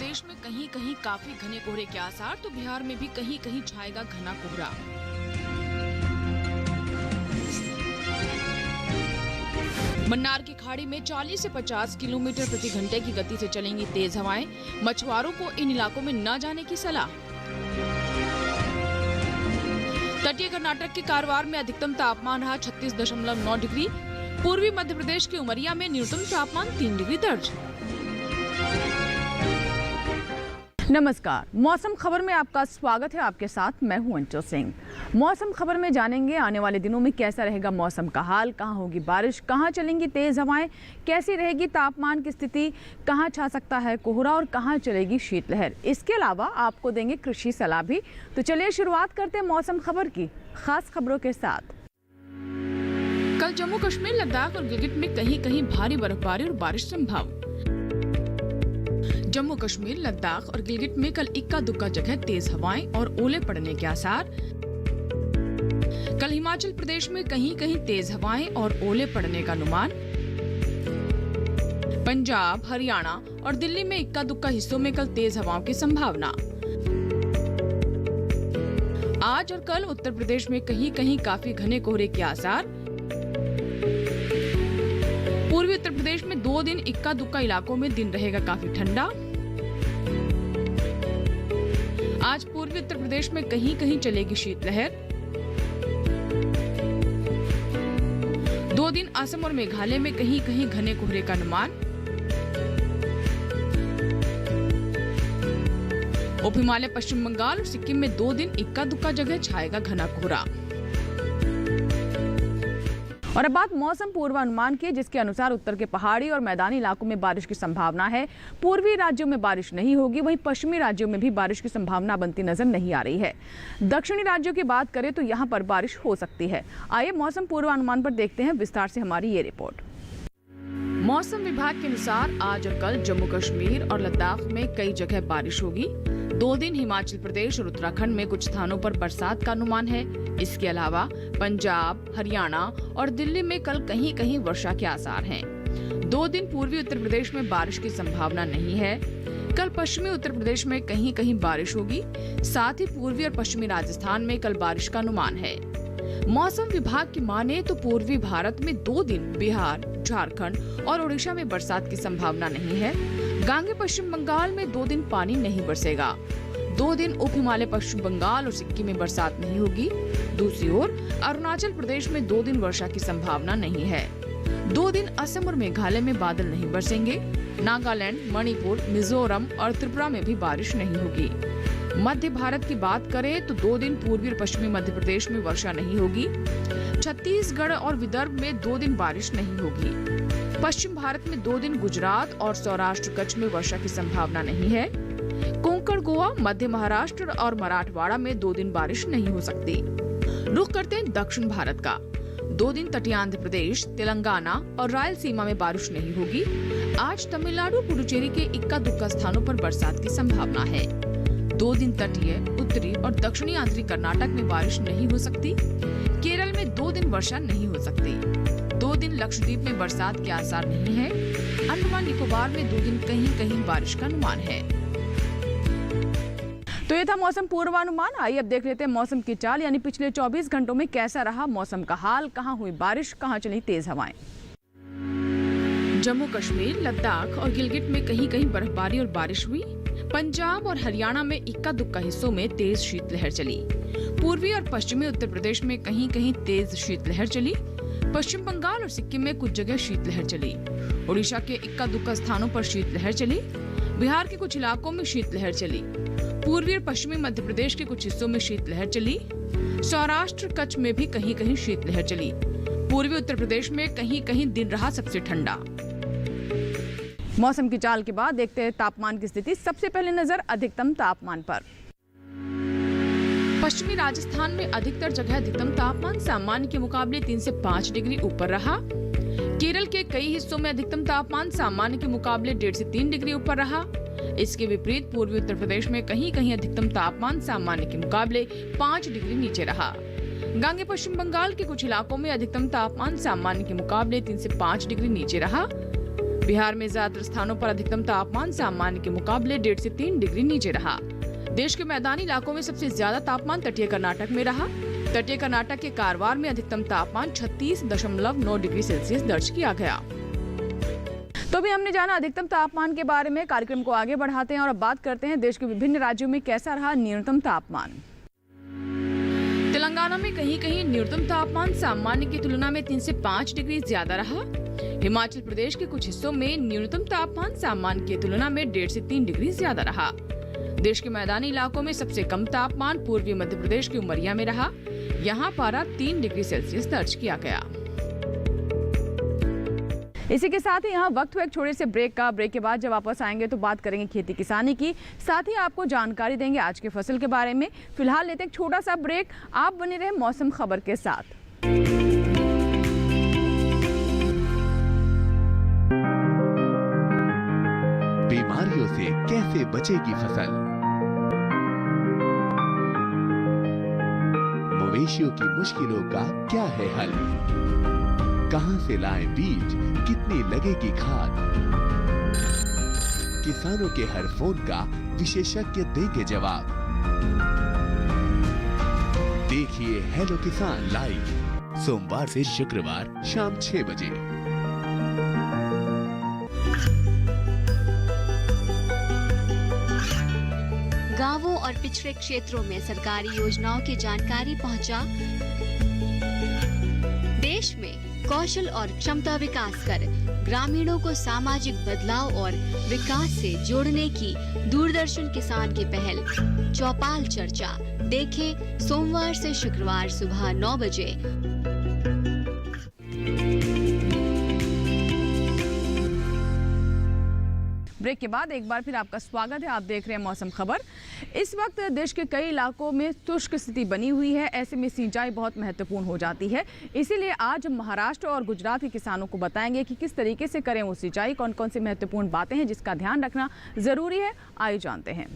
प्रदेश में कहीं कहीं काफी घने कोहरे के आसार, तो बिहार में भी कहीं कहीं छाएगा घना कोहरा। मन्नार की खाड़ी में 40 से 50 किलोमीटर प्रति घंटे की गति से चलेंगी तेज हवाएं। मछुआरों को इन इलाकों में न जाने की सलाह। तटीय कर्नाटक के कारवार में अधिकतम तापमान रहा 36.9 डिग्री। पूर्वी मध्य प्रदेश के उमरिया में न्यूनतम तापमान 3 डिग्री दर्ज। नमस्कार, मौसम खबर में आपका स्वागत है। आपके साथ मैं हूं अंचल सिंह। मौसम खबर में जानेंगे आने वाले दिनों में कैसा रहेगा मौसम का हाल, कहां होगी बारिश, कहां चलेंगी तेज हवाएं, कैसी रहेगी तापमान की स्थिति, कहां छा सकता है कोहरा और कहां चलेगी शीतलहर। इसके अलावा आपको देंगे कृषि सलाह भी। तो चलिए शुरुआत करते हैं मौसम खबर की खास खबरों के साथ। कल जम्मू कश्मीर, लद्दाख और गिलगित में कहीं कहीं भारी बर्फबारी और बारिश संभव। जम्मू कश्मीर, लद्दाख और गिलगित में कल इक्का दुक्का जगह तेज हवाएं और ओले पड़ने के आसार। कल हिमाचल प्रदेश में कहीं कहीं तेज हवाएं और ओले पड़ने का अनुमान। पंजाब, हरियाणा और दिल्ली में इक्का दुक्का हिस्सों में कल तेज हवाओं की संभावना। आज और कल उत्तर प्रदेश में कहीं कहीं काफी घने कोहरे के आसार। पूर्वी उत्तर प्रदेश में 2 दिन इक्का दुक्का इलाकों में दिन रहेगा काफी ठंडा। आज पूर्वी उत्तर प्रदेश में कहीं कहीं चलेगी शीतलहर। 2 दिन असम और मेघालय में कहीं कहीं घने कोहरे का अनुमान। उप हिमालय, पश्चिम बंगाल और सिक्किम में 2 दिन इक्का दुक्का जगह छाएगा घना कोहरा। और अब बात मौसम पूर्वानुमान की, जिसके अनुसार उत्तर के पहाड़ी और मैदानी इलाकों में बारिश की संभावना है। पूर्वी राज्यों में बारिश नहीं होगी, वहीं पश्चिमी राज्यों में भी बारिश की संभावना बनती नजर नहीं आ रही है। दक्षिणी राज्यों की बात करें तो यहां पर बारिश हो सकती है। आइए मौसम पूर्वानुमान पर देखते हैं विस्तार से हमारी ये रिपोर्ट। मौसम विभाग के अनुसार आज और कल जम्मू कश्मीर और लद्दाख में कई जगह बारिश होगी। 2 दिन हिमाचल प्रदेश और उत्तराखंड में कुछ स्थानों पर बरसात का अनुमान है। इसके अलावा पंजाब, हरियाणा और दिल्ली में कल कहीं कहीं वर्षा के आसार हैं। 2 दिन पूर्वी उत्तर प्रदेश में बारिश की संभावना नहीं है। कल पश्चिमी उत्तर प्रदेश में कहीं कहीं बारिश होगी। साथ ही पूर्वी और पश्चिमी राजस्थान में कल बारिश का अनुमान है। मौसम विभाग की माने तो पूर्वी भारत में 2 दिन बिहार, झारखंड और ओडिशा में बरसात की संभावना नहीं है। गांगे पश्चिम बंगाल में 2 दिन पानी नहीं बरसेगा। 2 दिन उप हिमालय, पश्चिम बंगाल और सिक्किम में बरसात नहीं होगी। दूसरी ओर अरुणाचल प्रदेश में 2 दिन वर्षा की संभावना नहीं है। 2 दिन असम और मेघालय में बादल नहीं बरसेंगे। नागालैंड, मणिपुर, मिजोरम और त्रिपुरा में भी बारिश नहीं होगी। मध्य भारत की बात करें तो 2 दिन पूर्वी और पश्चिमी मध्य प्रदेश में वर्षा नहीं होगी। छत्तीसगढ़ और विदर्भ में 2 दिन बारिश नहीं होगी। पश्चिम भारत में 2 दिन गुजरात और सौराष्ट्र कच्छ में वर्षा की संभावना नहीं है। कोंकण, गोवा, मध्य महाराष्ट्र और मराठवाड़ा में 2 दिन बारिश नहीं हो सकती। रुख करते हैं दक्षिण भारत का। 2 दिन तटीय आंध्र प्रदेश, तेलंगाना और रायलसीमा में बारिश नहीं होगी। आज तमिलनाडु, पुडुचेरी के इक्का दुक्का स्थानों पर बरसात की संभावना है। 2 दिन तटीय, उत्तरी और दक्षिणी आंतरिक कर्नाटक में बारिश नहीं हो सकती। केरल में 2 दिन वर्षा नहीं हो सकती। 2 दिन लक्षद्वीप में बरसात के आसार नहीं है। अंडमान निकोबार में 2 दिन कहीं कहीं बारिश का अनुमान है। तो ये था मौसम पूर्वानुमान। आइए अब देख लेते हैं मौसम की चाल, यानी पिछले 24 घंटों में कैसा रहा मौसम का हाल, कहां हुई बारिश, कहां चली तेज हवाएं। जम्मू कश्मीर, लद्दाख और गिलगित में कहीं कहीं बर्फबारी और बारिश हुई। पंजाब और हरियाणा में इक्का दुक्का हिस्सों में तेज शीतलहर चली। पूर्वी और पश्चिमी उत्तर प्रदेश में कहीं कहीं तेज शीतलहर चली। पश्चिम बंगाल और सिक्किम में कुछ जगह शीतलहर चली। ओडिशा के इक्का दुक्का स्थानों पर शीतलहर चली। बिहार के कुछ इलाकों में शीतलहर चली। पूर्वी और पश्चिमी मध्य प्रदेश के कुछ हिस्सों में शीतलहर चली। सौराष्ट्र कच्छ में भी कहीं कहीं शीतलहर चली। पूर्वी उत्तर प्रदेश में कहीं कहीं दिन रहा सबसे ठंडा। मौसम की चाल के बाद देखते हैं तापमान की स्थिति। सबसे पहले नजर अधिकतम तापमान पर। पश्चिमी राजस्थान में अधिकतर जगह अधिकतम तापमान सामान्य के मुकाबले 3 से 5 डिग्री ऊपर रहा। केरल के कई हिस्सों में अधिकतम तापमान सामान्य के मुकाबले 1.5 से 3 डिग्री ऊपर रहा। इसके विपरीत पूर्वी उत्तर प्रदेश में कहीं कहीं अधिकतम तापमान सामान्य के मुकाबले 5 डिग्री नीचे रहा। गांगे पश्चिम बंगाल के कुछ इलाकों में अधिकतम तापमान सामान्य के मुकाबले 3 से 5 डिग्री नीचे रहा। बिहार में ज्यादातर स्थानों पर अधिकतम तापमान सामान्य के मुकाबले 1.5 से 3 डिग्री नीचे रहा। देश के मैदानी इलाकों में सबसे ज्यादा तापमान तटीय कर्नाटक में रहा। तटीय कर्नाटक के कारवार में अधिकतम तापमान 36.9 डिग्री सेल्सियस दर्ज किया गया। तो भी हमने जाना अधिकतम तापमान के बारे में। कार्यक्रम को आगे बढ़ाते हैं और अब बात करते हैं देश के विभिन्न राज्यों में कैसा रहा न्यूनतम तापमान। तेलंगाना में कहीं कहीं न्यूनतम तापमान सामान्य की तुलना में 3 से 5 डिग्री ज्यादा रहा। हिमाचल प्रदेश के कुछ हिस्सों में न्यूनतम तापमान सामान्य की तुलना में 1.5 से 3 डिग्री ज्यादा रहा। देश के मैदानी इलाकों में सबसे कम तापमान पूर्वी मध्य प्रदेश के उमरिया में रहा। यहाँ पारा 3 डिग्री सेल्सियस दर्ज किया गया। इसी के साथ ही यहाँ वक्त हुआ एक छोटे से ब्रेक का। ब्रेक के बाद जब वापस आएंगे तो बात करेंगे खेती किसानी की, साथ ही आपको जानकारी देंगे आज के फसल के बारे में। फिलहाल लेते एक छोटा सा ब्रेक। आप बने रहे मौसम खबर के साथ। बीमारियों से कैसे बचेगी फसल, मवेशियों की मुश्किलों का क्या है हल, कहां से लाएं बीज, कितनी लगेगी खाद, किसानों के हर फोन का विशेषज्ञ देंगे जवाब। देखिए हेलो किसान लाइव सोमवार से शुक्रवार शाम 6 बजे। गांवों और पिछड़े क्षेत्रों में सरकारी योजनाओं की जानकारी पहुंचा। देश में कौशल और क्षमता विकास कर ग्रामीणों को सामाजिक बदलाव और विकास से जोड़ने की दूरदर्शन किसान की पहल चौपाल चर्चा देखें सोमवार से शुक्रवार सुबह 9 बजे। ब्रेक के बाद एक बार फिर आपका स्वागत है। आप देख रहे हैं मौसम खबर। इस वक्त देश के कई इलाकों में शुष्क स्थिति बनी हुई है। ऐसे में सिंचाई बहुत महत्वपूर्ण हो जाती है। इसीलिए आज हम महाराष्ट्र और गुजरात के किसानों को बताएंगे कि किस तरीके से करें वो सिंचाई, कौन कौन सी महत्वपूर्ण बातें हैं जिसका ध्यान रखना जरूरी है। आइए जानते हैं।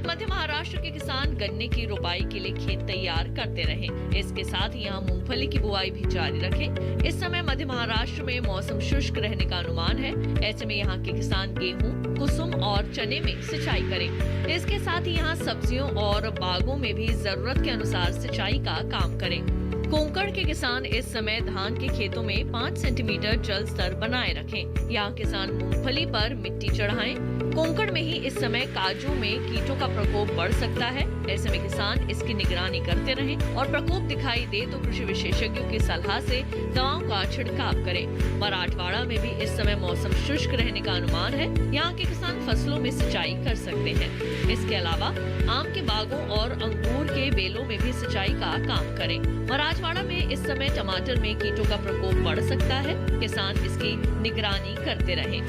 मध्य महाराष्ट्र के किसान गन्ने की रोपाई के लिए खेत तैयार करते रहे। इसके साथ ही यहाँ मूंगफली की बुआई भी जारी रखें। इस समय मध्य महाराष्ट्र में मौसम शुष्क रहने का अनुमान है। ऐसे में यहाँ के किसान गेहूं, कुसुम और चने में सिंचाई करें। इसके साथ ही यहाँ सब्जियों और बागों में भी जरूरत के अनुसार सिंचाई का काम करें। कोंकण के किसान इस समय धान के खेतों में 5 सेंटीमीटर जल स्तर बनाए रखें। यहाँ किसान मूंगफली पर मिट्टी चढ़ाएं। कोंकण में ही इस समय काजू में कीटों का प्रकोप बढ़ सकता है। ऐसे में किसान इसकी निगरानी करते रहें और प्रकोप दिखाई दे तो कृषि विशेषज्ञों की सलाह से दवाओं का छिड़काव करें। मराठवाड़ा में भी इस समय मौसम शुष्क रहने का अनुमान है। यहाँ के किसान फसलों में सिंचाई कर सकते हैं। इसके अलावा आम के बागों और अंगूर के बेलों में भी सिंचाई का काम करें। मराठवाड़ा में इस समय टमाटर में कीटों का प्रकोप बढ़ सकता है। किसान इसकी निगरानी करते रहें।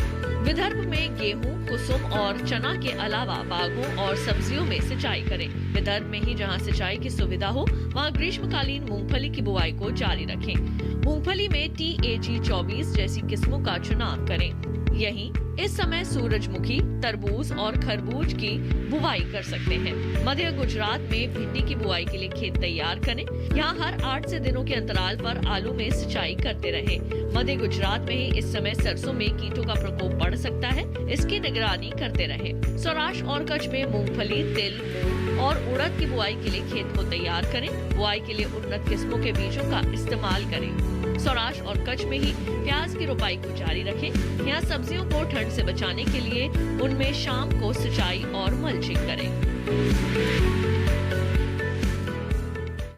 विदर्भ में गेहूं, कुसुम और चना के अलावा बागों और सब्जियों में सिंचाई करें। विदर्भ में ही जहां सिंचाई की सुविधा हो वहां ग्रीष्मकालीन मूंगफली की बुआई को जारी रखें। मूंगफली में TAG 24 जैसी किस्मों का चुनाव करें। यहीं इस समय सूरजमुखी, तरबूज और खरबूज की बुआई कर सकते हैं। मध्य गुजरात में भिंडी की बुआई के लिए खेत तैयार करें। यहाँ हर 8 से दिनों के अंतराल पर आलू में सिंचाई करते रहें। मध्य गुजरात में ही इस समय सरसों में कीटों का प्रकोप बढ़ सकता है। इसकी निगरानी करते रहें। सौराष्ट्र और कच्छ में मूंगफली, तिल, मूंग और उड़द की बुआई के लिए खेत को तैयार करें। बुआई के लिए उन्नत किस्मों के बीजों का इस्तेमाल करें। सौराष्ट्र और कच्छ में ही प्याज की रोपाई को जारी रखें। यहाँ सब्जियों को ठंड से बचाने के लिए उनमें शाम को सिंचाई और मल्चिंग करें।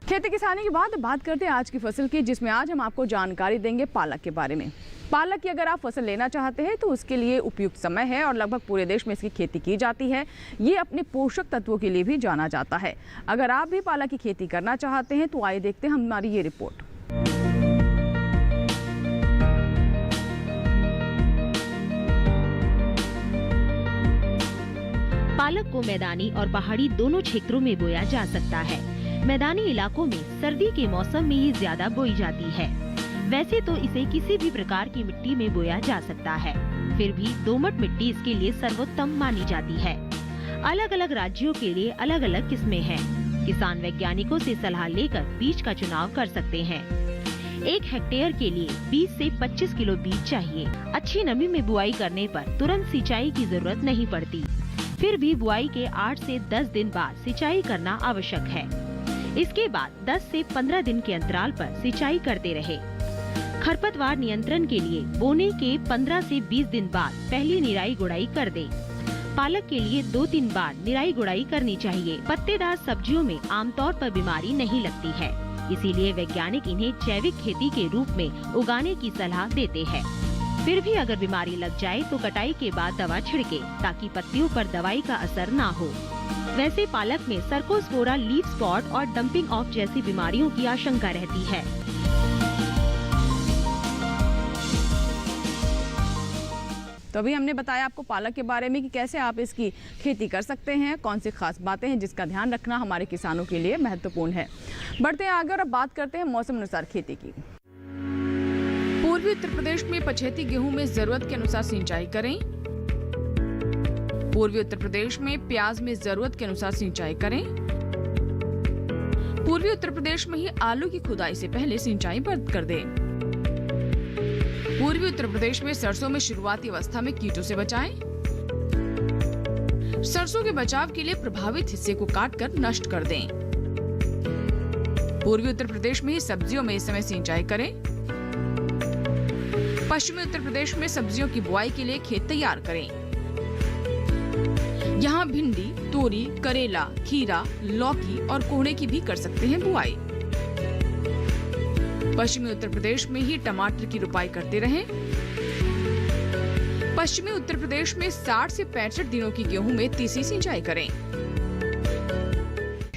खेती किसानी के बाद बात करते हैं आज की फसल की, जिसमें आज हम आपको जानकारी देंगे पालक के बारे में। पालक की अगर आप फसल लेना चाहते हैं तो उसके लिए उपयुक्त समय है और लगभग पूरे देश में इसकी खेती की जाती है। ये अपने पोषक तत्वों के लिए भी जाना जाता है। अगर आप भी पालक की खेती करना चाहते हैं तो आइए देखते हैं हमारी ये रिपोर्ट। पालक को मैदानी और पहाड़ी दोनों क्षेत्रों में बोया जा सकता है। मैदानी इलाकों में सर्दी के मौसम में ही ज्यादा बोई जाती है। वैसे तो इसे किसी भी प्रकार की मिट्टी में बोया जा सकता है, फिर भी दोमट मिट्टी इसके लिए सर्वोत्तम मानी जाती है। अलग अलग राज्यों के लिए अलग अलग किस्में हैं। किसान वैज्ञानिकों से सलाह लेकर बीज का चुनाव कर सकते हैं। 1 हेक्टेयर के लिए 20 से 25 किलो बीज चाहिए। अच्छी नमी में बुआई करने पर तुरंत सिंचाई की जरूरत नहीं पड़ती। फिर भी बुआई के 8 से 10 दिन बाद सिंचाई करना आवश्यक है। इसके बाद 10 से 15 दिन के अंतराल पर सिंचाई करते रहे। खरपतवार नियंत्रण के लिए बोने के 15 से 20 दिन बाद पहली निराई गुड़ाई कर दे। पालक के लिए 2-3 बार निराई गुड़ाई करनी चाहिए। पत्तेदार सब्जियों में आमतौर पर बीमारी नहीं लगती है, इसीलिए वैज्ञानिक इन्हें जैविक खेती के रूप में उगाने की सलाह देते हैं। फिर भी अगर बीमारी लग जाए तो कटाई के बाद दवा छिड़के ताकि पत्तियों पर दवाई का असर ना हो। वैसे पालक में सर्कोस्पोरा, लीफ स्पॉट और डंपिंग ऑफ जैसी बीमारियों की आशंका रहती है। तो अभी हमने बताया आपको पालक के बारे में कि कैसे आप इसकी खेती कर सकते हैं, कौन सी खास बातें हैं जिसका ध्यान रखना हमारे किसानों के लिए महत्वपूर्ण है। बढ़ते हैं आगे और अब बात करते हैं मौसम अनुसार खेती की। पूर्वी उत्तर प्रदेश में पछेती गेहूं में जरूरत के अनुसार सिंचाई करें। पूर्वी उत्तर प्रदेश में प्याज में जरूरत के अनुसार सिंचाई करें। पूर्वी उत्तर प्रदेश में ही आलू की खुदाई से पहले सिंचाई बंद कर दें। पूर्वी उत्तर प्रदेश में सरसों में शुरुआती अवस्था में कीटों से बचाएं। सरसों के बचाव के लिए प्रभावित हिस्से को काटकर नष्ट कर दें। पूर्वी उत्तर प्रदेश में ही सब्जियों में इस समय सिंचाई करें। पश्चिमी उत्तर प्रदेश में सब्जियों की बुआई के लिए खेत तैयार करें। यहाँ भिंडी, तोरी, करेला, खीरा, लौकी और कोहड़े की भी कर सकते हैं बुआई। पश्चिमी उत्तर प्रदेश में ही टमाटर की रुपाई करते रहें। पश्चिमी उत्तर प्रदेश में 60 से 65 दिनों की गेहूं में तीसरी सिंचाई करें।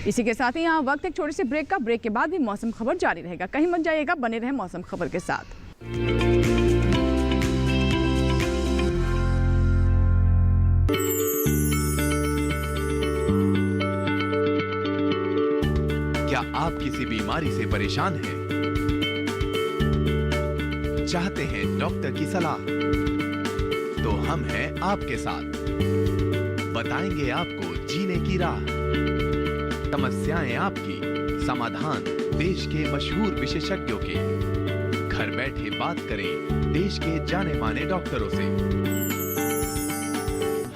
इसी के साथ ही यहाँ वक्त एक छोटे से ब्रेक का। ब्रेक के बाद भी मौसम खबर जारी रहेगा, कहीं मत जाइएगा, बने रहे मौसम खबर के साथ। क्या आप किसी बीमारी से परेशान हैं? चाहते हैं डॉक्टर की सलाह? तो हम हैं आपके साथ, बताएंगे आपको जीने की राह। समस्याएं आपकी, समाधान देश के मशहूर विशेषज्ञों के। घर बैठे बात करें देश के जाने माने डॉक्टरों से।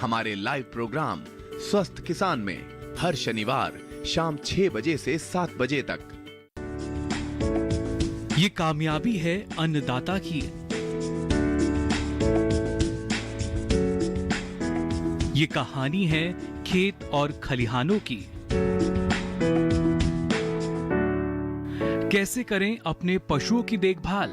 हमारे लाइव प्रोग्राम स्वस्थ किसान में हर शनिवार शाम 6 बजे से 7 बजे तक। ये कामयाबी है अन्नदाता की। ये कहानी है खेत और खलिहानों की। कैसे करें अपने पशुओं की देखभाल,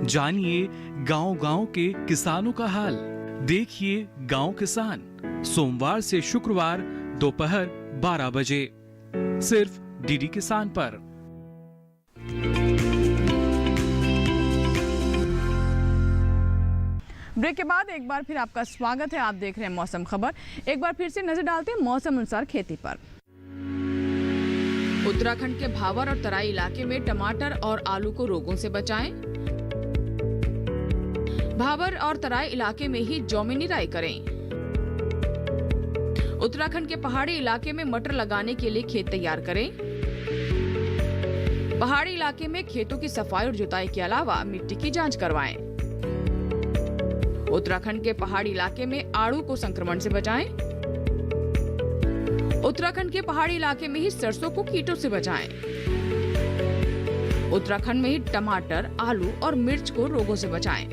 जानिए गांव-गांव के किसानों का हाल। देखिए गांव किसान, सोमवार से शुक्रवार दोपहर 12 बजे सिर्फ डीडी किसान पर। ब्रेक के बाद एक बार फिर आपका स्वागत है। आप देख रहे हैं मौसम खबर। एक बार फिर से नजर डालते हैं मौसम अनुसार खेती पर। उत्तराखंड के भावर और तराई इलाके में टमाटर और आलू को रोगों से बचाएं। भावर और तराई इलाके में ही जौ में निराई करें। उत्तराखंड के पहाड़ी इलाके में मटर लगाने के लिए खेत तैयार करें। पहाड़ी इलाके में खेतों की सफाई और जुताई के अलावा मिट्टी की जांच करवाएं। उत्तराखंड के पहाड़ी इलाके में आड़ू को संक्रमण से बचाएं। उत्तराखंड के पहाड़ी इलाके में ही सरसों को कीटों से बचाएं। उत्तराखंड में ही टमाटर, आलू और मिर्च को रोगों से बचाएं।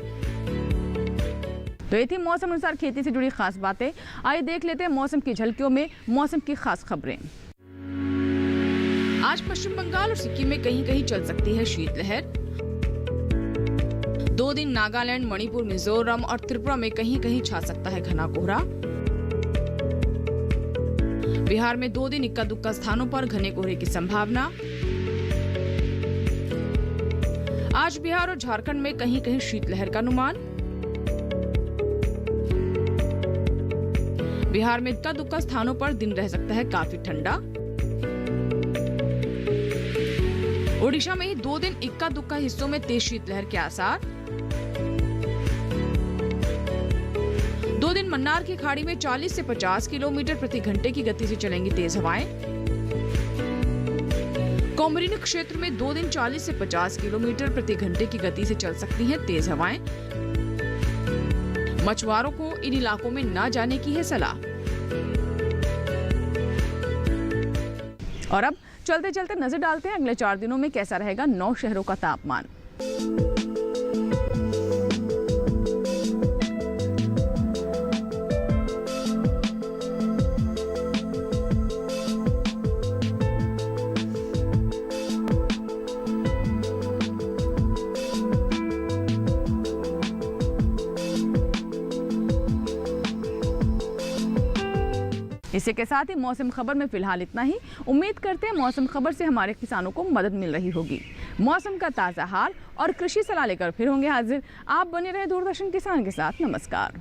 तो ये थी मौसम अनुसार खेती से जुड़ी खास बातें। आइए देख लेते हैं मौसम की झलकियों में मौसम की खास खबरें। आज पश्चिम बंगाल और सिक्किम में कहीं कहीं चल सकती है शीतलहर। 2 दिन नागालैंड, मणिपुर, मिजोरम और त्रिपुरा में कहीं कहीं छा सकता है घना कोहरा। बिहार में 2 दिन इक्का दुक्का स्थानों पर घने कोहरे की संभावना। आज बिहार और झारखंड में कहीं कहीं शीतलहर का अनुमान। बिहार में इक्का दुक्का स्थानों पर दिन रह सकता है काफी ठंडा। ओडिशा में ही 2 दिन इक्का दुक्का हिस्सों में तेज शीतलहर के आसार। 2 दिन मन्नार की खाड़ी में 40 से 50 किलोमीटर प्रति घंटे की गति से चलेंगी तेज हवाएं। कोमरिन क्षेत्र में 2 दिन 40 से 50 किलोमीटर प्रति घंटे की गति से चल सकती हैं तेज हवाएं। मछुआरों को इन इलाकों में न जाने की है सलाह। और अब चलते चलते नजर डालते हैं अगले 4 दिनों में कैसा रहेगा 9 शहरों का तापमान। इसी के साथ ही मौसम खबर में फिलहाल इतना ही। उम्मीद करते हैं मौसम खबर से हमारे किसानों को मदद मिल रही होगी। मौसम का ताज़ा हाल और कृषि सलाह लेकर फिर होंगे हाजिर। आप बने रहे दूरदर्शन किसान के साथ। नमस्कार।